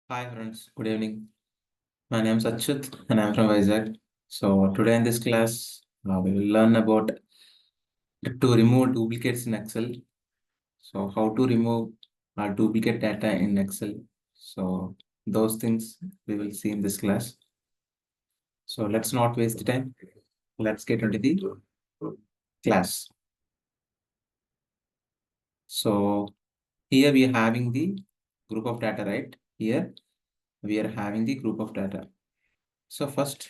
Hi friends, good evening. My name is Achyut and I'm from Vizag. So today in this class, we will learn about to remove duplicates in Excel. So how to remove duplicate data in Excel. So those things we will see in this class. So let's not waste the time. Let's get into the class. So here we are having the group of data, right? Here we are having the group of data. So first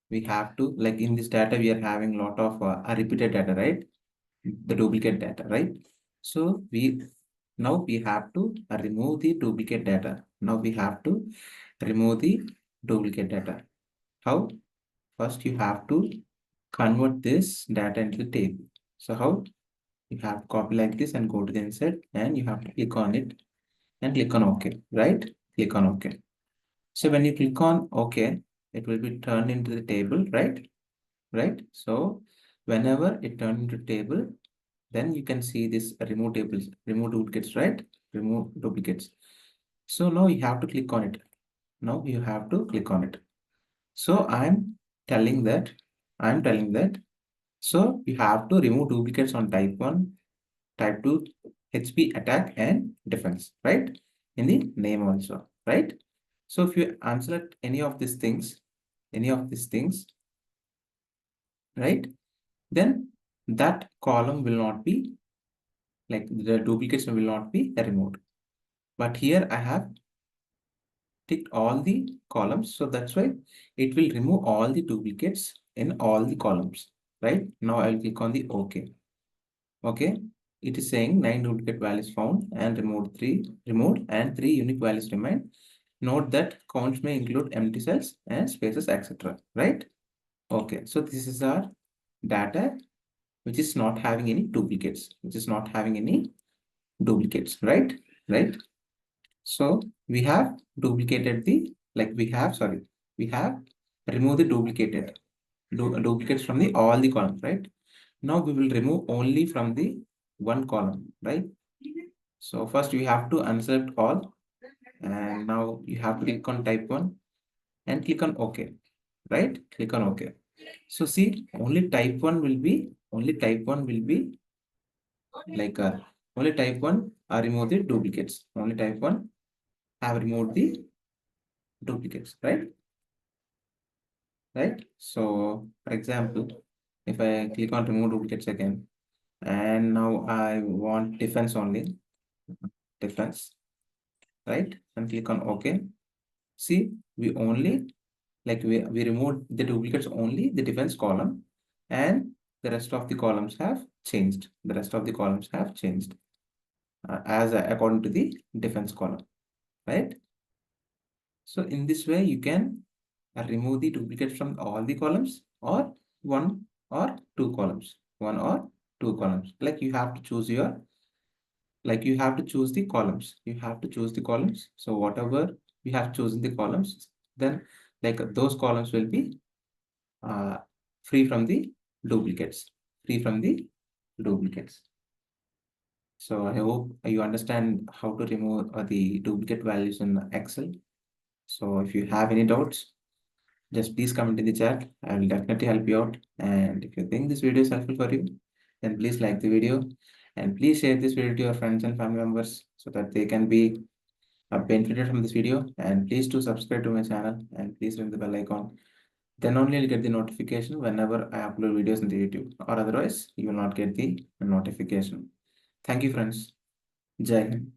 we have to, like in this data, we are having a lot of repeated data, right? The duplicate data, right? So now we have to remove the duplicate data. Now we have to remove the duplicate data. How? First, you have to convert this data into the table. So how? You have to copy like this and go to the insert and you have to click on it and click on OK, right? Click on OK. So when you click on OK, it will be turned into the table, right? Right? So whenever it turns into table, then you can see this remove tables, remove duplicates, right? Remove duplicates. So now you have to click on it. Now you have to click on it. So I'm telling that, so you have to remove duplicates on type 1, type 2, HP, attack, and defense, right? In the name also, right? So if you unselect any of these things, right? Then that column will not be, like the duplicates will not be removed. But here I have ticked all the columns. So that's why it will remove all the duplicates in all the columns, right? Now I'll click on the OK. Okay. It is saying 9 duplicate values found and removed and 3 unique values remain. Note that counts may include empty cells and spaces, etc. Right? Okay. So this is our data which is not having any duplicates, right? Right. So we have duplicated the, we have removed the duplicates from the all the columns, right? Now we will remove only from the one column, right? So first we have to unselect all, and now you have to click on type 1 and click on OK, right? Click on OK. So see, only type 1 will be like only type 1 are remove the duplicates. Only type 1 have removed the duplicates, right? Right? So for example, if I click on remove duplicates again, and now I want defense only, defense, right? And click on OK. See, we removed the duplicates only the defense column, and the rest of the columns have changed. The rest of the columns have changed as according to the defense column, right? So in this way, you can remove the duplicates from all the columns or one or two columns, Like you have to choose you have to choose the columns. You have to choose the columns. So whatever you have chosen the columns, then those columns will be uh, free from the duplicates, free from the duplicates. So I hope you understand how to remove the duplicate values in Excel. So if you have any doubts, just please comment in the chat. I will definitely help you out. And if you think this video is helpful for you, then please like the video and please share this video to your friends and family members so that they can be benefited from this video. And please do subscribe to my channel and please ring the bell icon. Then only you'll get the notification whenever I upload videos in the YouTube, or otherwise you will not get the notification. Thank you, friends. Jai Hind.